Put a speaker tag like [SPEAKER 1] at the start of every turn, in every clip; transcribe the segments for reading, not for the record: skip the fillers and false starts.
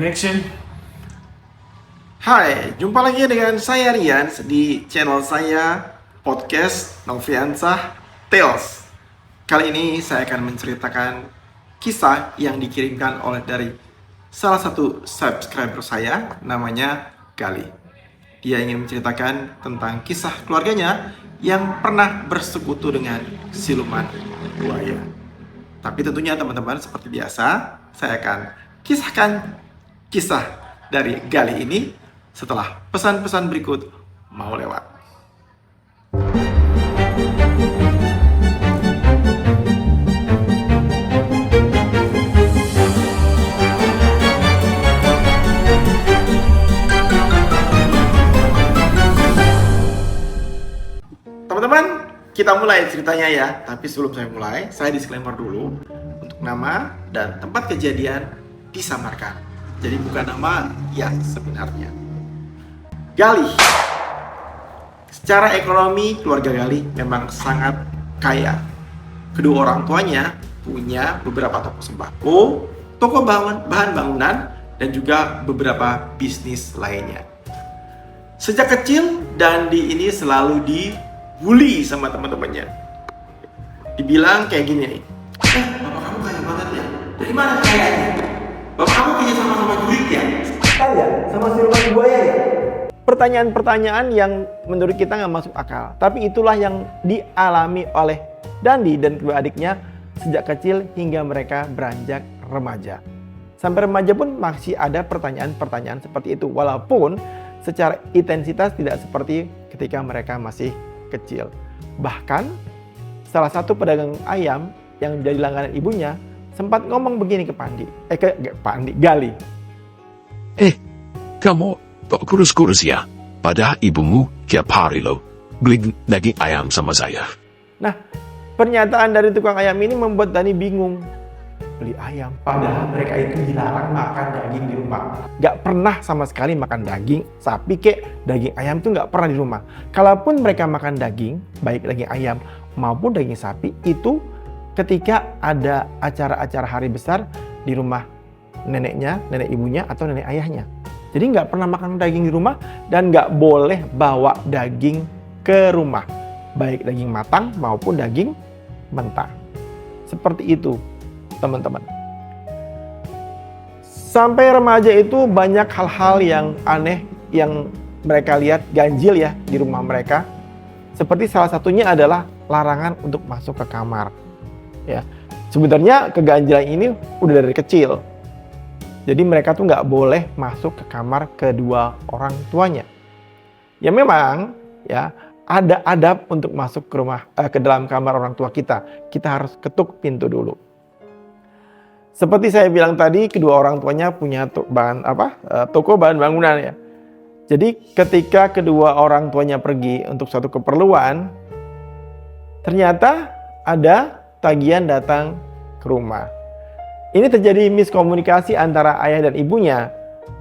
[SPEAKER 1] Connection.
[SPEAKER 2] Hai, jumpa lagi dengan saya Rian di channel saya Podcast Noviansah Tales. Kali ini saya akan menceritakan kisah yang dikirimkan dari salah satu subscriber saya, namanya Gali. Dia ingin menceritakan tentang kisah keluarganya yang pernah bersekutu dengan siluman buaya. Tapi tentunya teman-teman, seperti biasa, saya akan kisahkan kisah dari Gali ini setelah pesan-pesan berikut mau lewat. Teman-teman, kita mulai ceritanya ya. Tapi sebelum saya mulai, saya disclaimer dulu. Untuk nama dan tempat kejadian disamarkan. Jadi bukan nama yang sebenarnya. Gali. Secara ekonomi, keluarga Gali memang sangat kaya. Kedua orang tuanya punya beberapa toko sembako, toko bahan bangunan, dan juga beberapa bisnis lainnya. Sejak kecil, Dandi ini selalu dibully sama teman-temannya. Dibilang kayak gini nih, bapak kamu kaya banget ya? Dari mana kayanya? Bapak kamu kerja sama duit ya? Kaya? Sama siluman buaya ya? Pertanyaan-pertanyaan yang menurut kita nggak masuk akal. Tapi itulah yang dialami oleh Dandi dan kedua adiknya sejak kecil hingga mereka beranjak remaja. Sampai remaja pun masih ada pertanyaan-pertanyaan seperti itu. Walaupun secara intensitas tidak seperti ketika mereka masih kecil. Bahkan salah satu pedagang ayam yang menjadi langganan ibunya sempat ngomong begini ke Gali.
[SPEAKER 3] Kamu tak kurus-kurus ya? Pada ibumu tiap hari lo beli daging ayam sama saya.
[SPEAKER 2] Nah, pernyataan dari tukang ayam ini membuat Dani bingung. Beli ayam, padahal mereka itu dilarang makan daging di rumah. Gak pernah sama sekali makan daging sapi kek, daging ayam tuh gak pernah di rumah. Kalaupun mereka makan daging, baik daging ayam maupun daging sapi, itu ketika ada acara-acara hari besar di rumah neneknya, nenek ibunya, atau nenek ayahnya. Jadi nggak pernah makan daging di rumah dan nggak boleh bawa daging ke rumah. Baik daging matang maupun daging mentah. Seperti itu, teman-teman. Sampai remaja itu banyak hal-hal yang aneh yang mereka lihat ganjil ya di rumah mereka. Seperti salah satunya adalah larangan untuk masuk ke kamar. Ya, sebenarnya keganjilan ini udah dari kecil. Jadi mereka tuh nggak boleh masuk ke kamar kedua orang tuanya. Ya memang ya ada adab untuk masuk ke dalam kamar orang tua kita. Kita harus ketuk pintu dulu. Seperti saya bilang tadi, kedua orang tuanya punya toko bahan bangunan ya. Jadi ketika kedua orang tuanya pergi untuk suatu keperluan, ternyata ada tagihan datang ke rumah. Ini terjadi miskomunikasi antara ayah dan ibunya.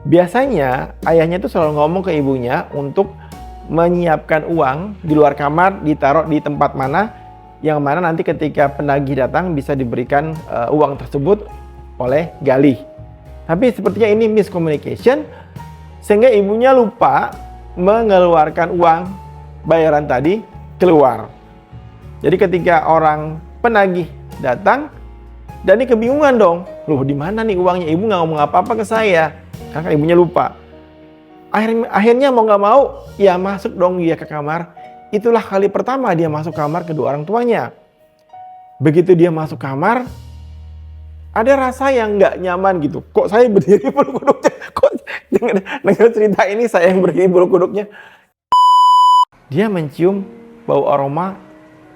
[SPEAKER 2] Biasanya ayahnya itu selalu ngomong ke ibunya untuk menyiapkan uang di luar kamar, ditaruh di tempat mana, yang mana nanti ketika penagih datang bisa diberikan uang tersebut oleh Gali. Tapi sepertinya ini miscommunication, sehingga ibunya lupa mengeluarkan uang bayaran tadi keluar. Jadi ketika orang penagih datang, Dani kebingungan dong. Loh, di mana nih uangnya? Ibu nggak ngomong apa-apa ke saya. Karena ibunya lupa. Akhirnya mau nggak mau, ya masuk dong dia ke kamar. Itulah kali pertama dia masuk kamar kedua orang tuanya. Begitu dia masuk kamar, ada rasa yang nggak nyaman gitu. Kok saya berdiri bulu kuduknya? Kok dengan cerita ini saya yang berdiri bulu kuduknya? Dia mencium bau aroma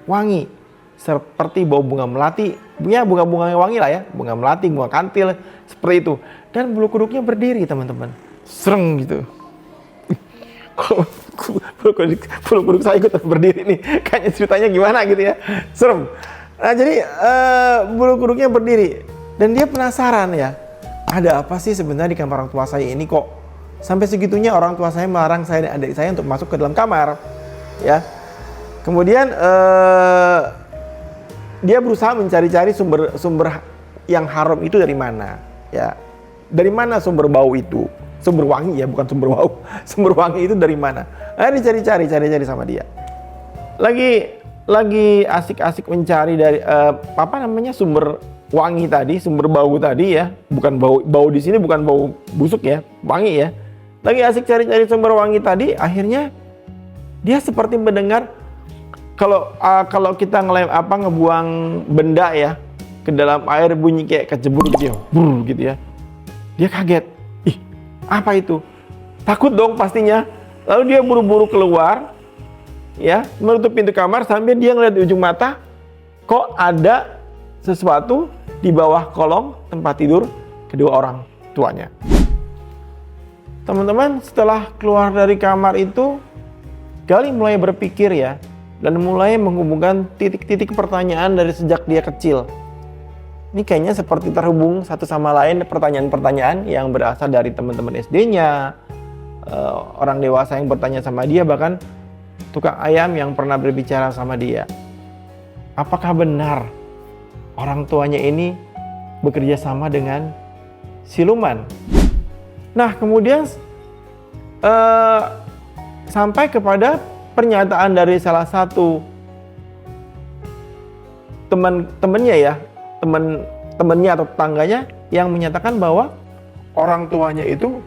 [SPEAKER 2] wangi. Seperti bau bunga melati, bunga-bunga yang wangi lah ya, bunga melati, bunga kantil, seperti itu. Dan bulu kuduknya berdiri teman-teman, sereng gitu. Bulu kuduk saya ikut berdiri nih, kayaknya ceritanya gimana gitu ya, serem. Nah jadi bulu kuduknya berdiri dan dia penasaran ya, ada apa sih sebenarnya di kamar orang tua saya ini kok sampai segitunya orang tua saya melarang saya dan adik saya untuk masuk ke dalam kamar, ya. Kemudian dia berusaha mencari-cari sumber yang haram itu dari mana, ya. Dari mana sumber bau itu? Sumber wangi ya, bukan sumber bau. Sumber wangi itu dari mana? Dicari-cari sama dia. Lagi asik-asik mencari dari sumber wangi tadi, sumber bau tadi ya. Bukan bau di sini bukan bau busuk ya, wangi ya. Lagi asik cari-cari sumber wangi tadi, akhirnya dia seperti mendengar kalau kita ngebuang benda ya ke dalam air, bunyi kayak kecebur gitu ya, gitu ya. Dia kaget. Ih, apa itu? Takut dong pastinya. Lalu dia buru-buru keluar, ya, menutup pintu kamar sambil dia ngeliat di ujung mata, kok ada sesuatu di bawah kolong tempat tidur kedua orang tuanya. Teman-teman, setelah keluar dari kamar itu, Gali mulai berpikir ya, dan mulai menghubungkan titik-titik pertanyaan dari sejak dia kecil. Ini kayaknya seperti terhubung satu sama lain pertanyaan-pertanyaan yang berasal dari teman-teman SD-nya, orang dewasa yang bertanya sama dia, bahkan tukang ayam yang pernah berbicara sama dia. Apakah benar orang tuanya ini bekerja sama dengan siluman? Nah, kemudian sampai kepada pernyataan dari salah satu temennya atau tetangganya yang menyatakan bahwa orang tuanya itu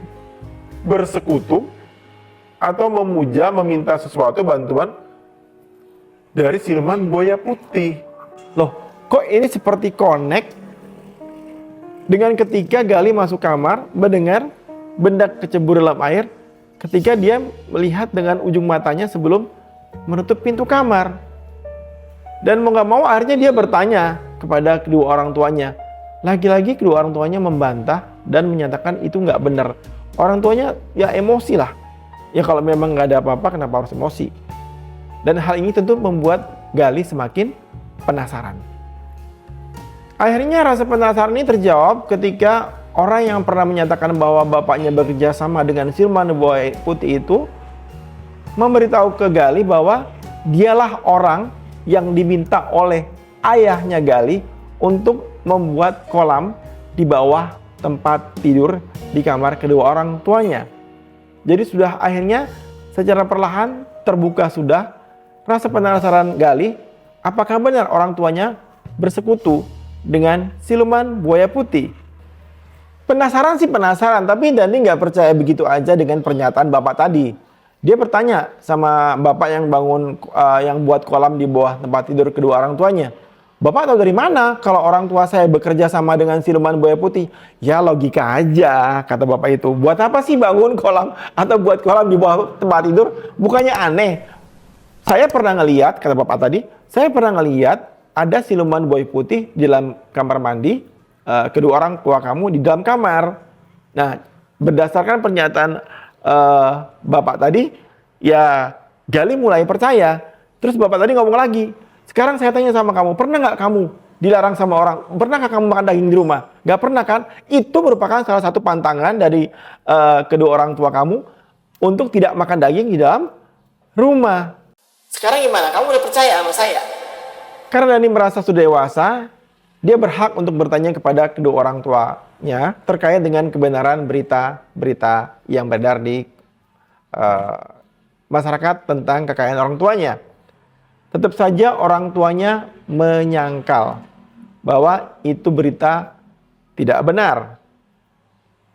[SPEAKER 2] bersekutu atau meminta sesuatu bantuan dari siluman buaya putih. Loh, kok ini seperti connect dengan ketika Gali masuk kamar mendengar benda kecebur dalam air ketika dia melihat dengan ujung matanya sebelum menutup pintu kamar. Dan mau gak mau akhirnya dia bertanya kepada kedua orang tuanya. Lagi-lagi kedua orang tuanya membantah dan menyatakan itu gak benar. Orang tuanya ya emosi lah. Ya kalau memang gak ada apa-apa, kenapa harus emosi? Dan hal ini tentu membuat Gali semakin penasaran. Akhirnya rasa penasaran ini terjawab ketika orang yang pernah menyatakan bahwa bapaknya bekerja sama dengan siluman buaya putih itu memberitahu ke Gali bahwa dialah orang yang diminta oleh ayahnya Gali untuk membuat kolam di bawah tempat tidur di kamar kedua orang tuanya. Jadi sudah akhirnya secara perlahan terbuka sudah rasa penasaran Gali, apakah benar orang tuanya bersekutu dengan siluman buaya putih. Penasaran sih penasaran, tapi Dani nggak percaya begitu aja dengan pernyataan bapak tadi. Dia bertanya sama bapak yang yang buat kolam di bawah tempat tidur kedua orang tuanya. Bapak tahu dari mana kalau orang tua saya bekerja sama dengan siluman buaya putih? Ya logika aja, kata bapak itu. Buat apa sih bangun kolam atau buat kolam di bawah tempat tidur? Bukannya aneh. Saya pernah ngeliat, kata bapak tadi, saya pernah ngeliat ada siluman buaya putih di dalam kamar mandi. Kedua orang tua kamu di dalam kamar. Nah, berdasarkan pernyataan bapak tadi, ya Gali mulai percaya. Terus bapak tadi ngomong lagi, sekarang saya tanya sama kamu, pernah nggak kamu dilarang sama orang? Pernah nggak kamu makan daging di rumah? Nggak pernah kan? Itu merupakan salah satu pantangan dari kedua orang tua kamu untuk tidak makan daging di dalam rumah. Sekarang gimana? Kamu udah percaya sama saya? Karena Dani merasa sudah dewasa, dia berhak untuk bertanya kepada kedua orang tuanya terkait dengan kebenaran berita-berita yang beredar di masyarakat tentang kekayaan orang tuanya. Tetap saja orang tuanya menyangkal bahwa itu berita tidak benar.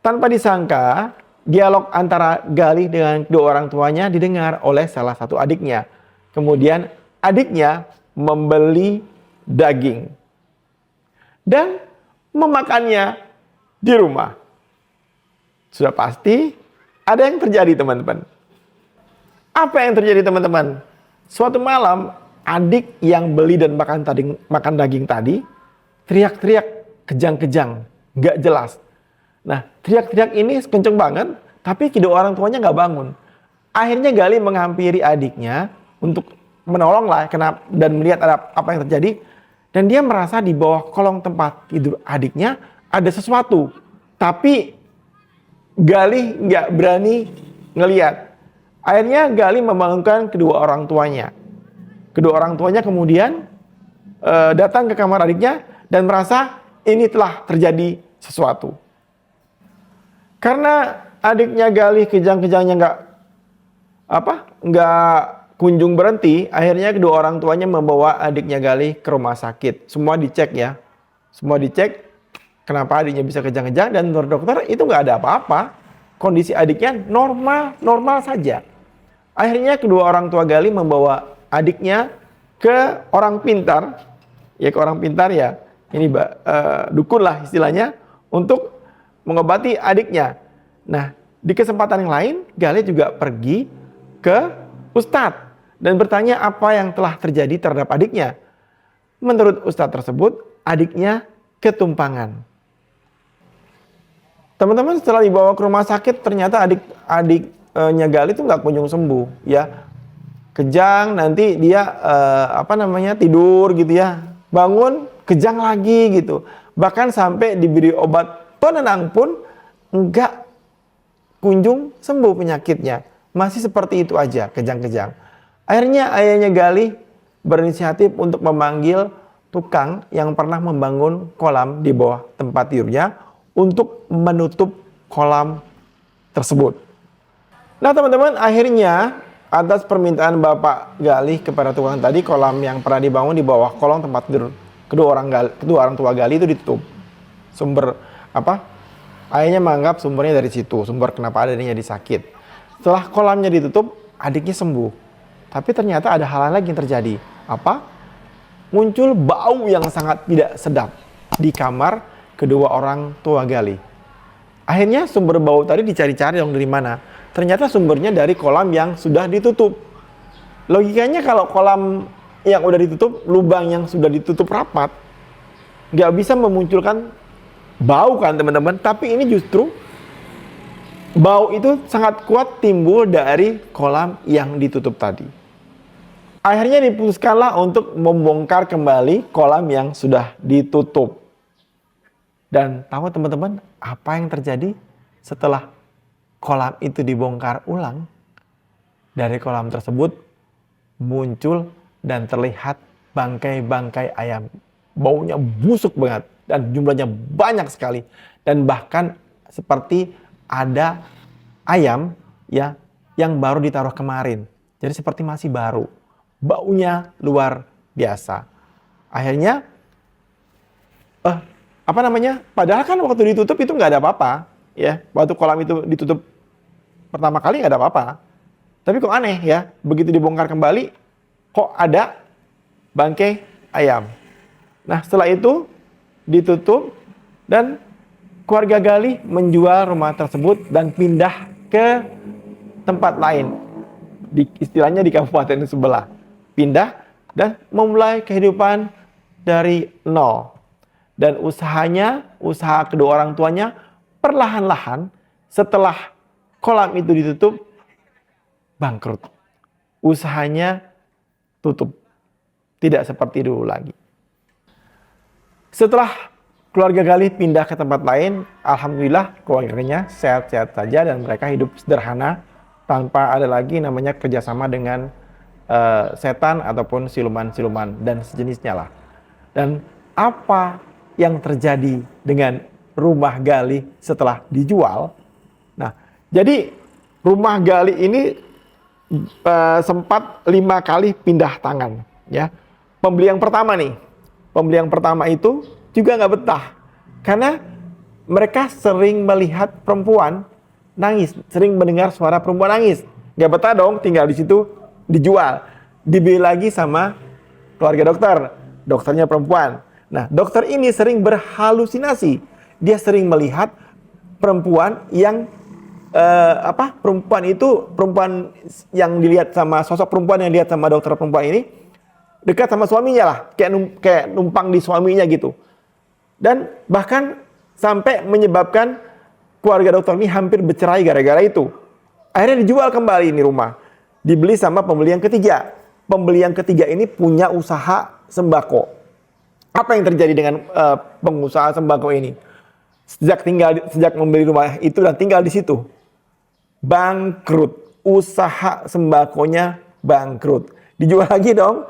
[SPEAKER 2] Tanpa disangka, dialog antara Gali dengan kedua orang tuanya didengar oleh salah satu adiknya. Kemudian adiknya membeli daging dan memakannya di rumah. Sudah pasti ada yang terjadi, teman-teman. Apa yang terjadi, teman-teman? Suatu malam, adik yang beli dan makan daging tadi teriak-teriak kejang-kejang, nggak jelas. Nah, teriak-teriak ini kenceng banget, tapi kedua orang tuanya nggak bangun. Akhirnya Gali menghampiri adiknya untuk menolong lah dan melihat ada apa yang terjadi. Dan dia merasa di bawah kolong tempat tidur adiknya ada sesuatu. Tapi Gali nggak berani ngeliat. Akhirnya Gali membangunkan kedua orang tuanya. Kedua orang tuanya kemudian datang ke kamar adiknya dan merasa ini telah terjadi sesuatu. Karena adiknya Galih kejang-kejangnya nggak kunjung berhenti, akhirnya kedua orang tuanya membawa adiknya Galih ke rumah sakit. Semua dicek ya, semua dicek kenapa adiknya bisa kejang-kejang, dan menurut dokter itu nggak ada apa-apa, kondisi adiknya normal saja. Akhirnya kedua orang tua Galih membawa adiknya ke orang pintar, ya ini dukun lah istilahnya, untuk mengobati adiknya. Nah, di kesempatan yang lain, Galih juga pergi ke ustadz dan bertanya apa yang telah terjadi terhadap adiknya. Menurut ustadz tersebut, adiknya ketumpangan. Teman-teman, setelah dibawa ke rumah sakit, ternyata adiknya Galih itu nggak kunjung sembuh, ya. Kejang, nanti dia tidur gitu ya, bangun kejang lagi gitu. Bahkan sampai diberi obat penenang pun nggak kunjung sembuh penyakitnya. Masih seperti itu aja, kejang-kejang. Akhirnya ayahnya Galih berinisiatif untuk memanggil tukang yang pernah membangun kolam di bawah tempat tidurnya untuk menutup kolam tersebut. Nah teman-teman, akhirnya atas permintaan Bapak Galih kepada tukang tadi, kolam yang pernah dibangun di bawah kolong tempat tidur kedua orang tua Galih itu ditutup. Ayahnya menganggap sumbernya dari situ, sumber kenapa adiknya disakit. Setelah kolamnya ditutup, adiknya sembuh. Tapi ternyata ada hal lagi yang terjadi. Apa? Muncul bau yang sangat tidak sedap di kamar kedua orang tua Galih. Akhirnya sumber bau tadi dicari-cari dong dari mana. Ternyata sumbernya dari kolam yang sudah ditutup. Logikanya kalau kolam yang udah ditutup, lubang yang sudah ditutup rapat, nggak bisa memunculkan bau kan teman-teman. Tapi ini justru bau itu sangat kuat timbul dari kolam yang ditutup tadi. Akhirnya diputuskanlah untuk membongkar kembali kolam yang sudah ditutup. Dan tahu teman-teman apa yang terjadi setelah kolam itu dibongkar ulang? Dari kolam tersebut muncul dan terlihat bangkai-bangkai ayam. Baunya busuk banget dan jumlahnya banyak sekali. Dan bahkan seperti ada ayam ya yang baru ditaruh kemarin. Jadi seperti masih baru. Baunya luar biasa. Akhirnya padahal kan waktu ditutup itu nggak ada apa-apa, ya. Waktu kolam itu ditutup pertama kali nggak ada apa-apa. Tapi kok aneh ya, begitu dibongkar kembali, kok ada bangkai ayam. Nah setelah itu ditutup dan keluarga Galih menjual rumah tersebut dan pindah ke tempat lain. Istilahnya di kabupaten sebelah. Pindah dan memulai kehidupan dari nol. Dan usaha kedua orang tuanya perlahan-lahan setelah kolam itu ditutup, bangkrut. Usahanya tutup. Tidak seperti dulu lagi. Setelah keluarga Galih pindah ke tempat lain, alhamdulillah keluarganya sehat-sehat saja dan mereka hidup sederhana tanpa ada lagi namanya kerjasama dengan setan ataupun siluman-siluman dan sejenisnya lah. Dan apa yang terjadi dengan rumah Galih setelah dijual? Nah, jadi rumah Galih ini sempat 5 kali pindah tangan, ya. Pembeli yang pertama itu juga nggak betah karena mereka sering melihat perempuan nangis, sering mendengar suara perempuan nangis. Nggak betah dong tinggal di situ, dijual, dibeli lagi sama keluarga dokternya perempuan. Nah, dokter ini sering berhalusinasi. Dia sering melihat perempuan yang perempuan yang dilihat sama sosok perempuan yang dilihat sama dokter perempuan ini dekat sama suaminya lah, kayak numpang di suaminya gitu. Dan bahkan sampai menyebabkan keluarga dokter ini hampir bercerai gara-gara itu. Akhirnya dijual kembali ini rumah. Dibeli sama pembeli yang ketiga. Pembeli yang ketiga ini punya usaha sembako. Apa yang terjadi dengan pengusaha sembako ini? Sejak membeli rumah itu dan tinggal di situ, bangkrut. Usaha sembakonya bangkrut. Dijual lagi dong.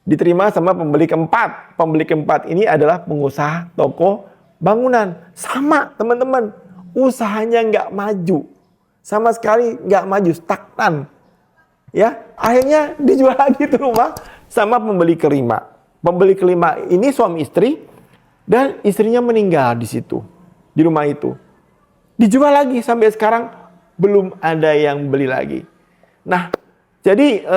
[SPEAKER 2] Diterima sama pembeli keempat. Pembeli keempat ini adalah pengusaha toko bangunan. Sama teman-teman. usahanya nggak maju. Sama sekali nggak maju, stagnan. Ya, akhirnya dijual lagi tuh rumah sama pembeli kelima. Pembeli kelima ini suami istri dan istrinya meninggal di situ, di rumah itu. Dijual lagi sampai sekarang belum ada yang beli lagi. Nah, jadi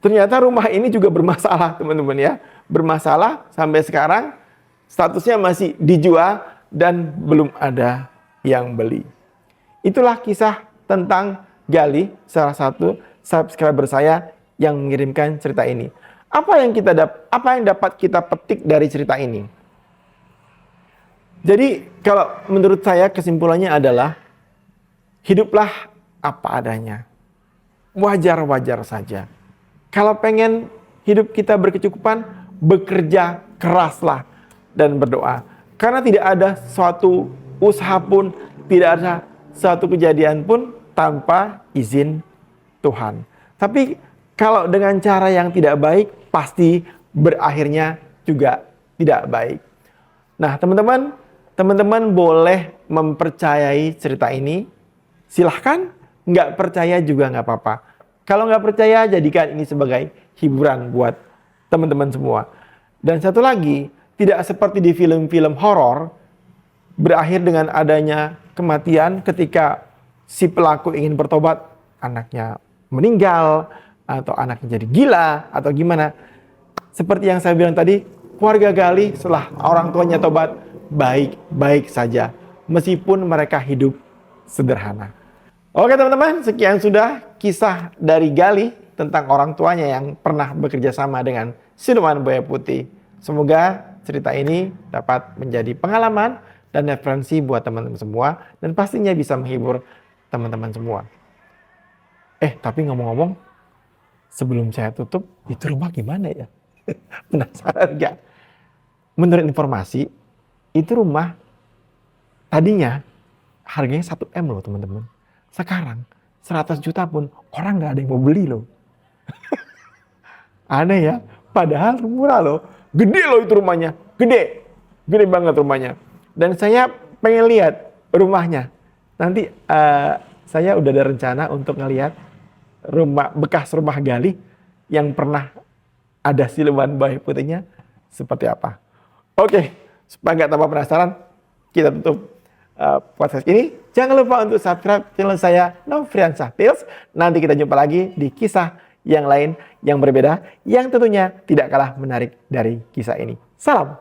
[SPEAKER 2] ternyata rumah ini juga bermasalah teman-teman ya. Bermasalah sampai sekarang statusnya masih dijual dan belum ada yang beli. Itulah kisah tentang Gali, salah satu subscriber saya yang mengirimkan cerita ini. Apa yang dapat kita petik dari cerita ini? Jadi kalau menurut saya kesimpulannya adalah hiduplah apa adanya. Wajar-wajar saja. Kalau pengen hidup kita berkecukupan, bekerja keraslah dan berdoa. Karena tidak ada suatu usaha pun, tidak ada suatu kejadian pun tanpa izin Tuhan. Tapi kalau dengan cara yang tidak baik, pasti berakhirnya juga tidak baik. Nah, teman-teman boleh mempercayai cerita ini. Silahkan, nggak percaya juga nggak apa-apa. Kalau nggak percaya, jadikan ini sebagai hiburan buat teman-teman semua. Dan satu lagi, tidak seperti di film-film horor, berakhir dengan adanya kematian ketika si pelaku ingin bertobat, anaknya meninggal, atau anaknya jadi gila, atau gimana. Seperti yang saya bilang tadi, keluarga Gali setelah orang tuanya tobat, baik-baik saja. Meskipun mereka hidup sederhana. Oke teman-teman, sekian sudah kisah dari Gali tentang orang tuanya yang pernah bekerja sama dengan siluman buaya putih. Semoga cerita ini dapat menjadi pengalaman dan referensi buat teman-teman semua. Dan pastinya bisa menghibur teman-teman semua. Tapi ngomong-ngomong, sebelum saya tutup, itu rumah gimana ya? Penasaran gak? Menurut informasi, itu rumah tadinya harganya 1 M loh teman-teman. Sekarang 100 juta pun orang gak ada yang mau beli loh. Aneh ya, padahal murah loh. Gede loh itu rumahnya, gede banget rumahnya. Dan saya pengen lihat rumahnya. Nanti saya udah ada rencana untuk ngelihat bekas rumah Gali yang pernah ada siluman buaya putihnya seperti apa. Oke, supaya nggak tambah penasaran, kita tutup podcast ini. Jangan lupa untuk subscribe channel saya, Nofriansah Tales. Nanti kita jumpa lagi di kisah yang lain yang berbeda, yang tentunya tidak kalah menarik dari kisah ini. Salam!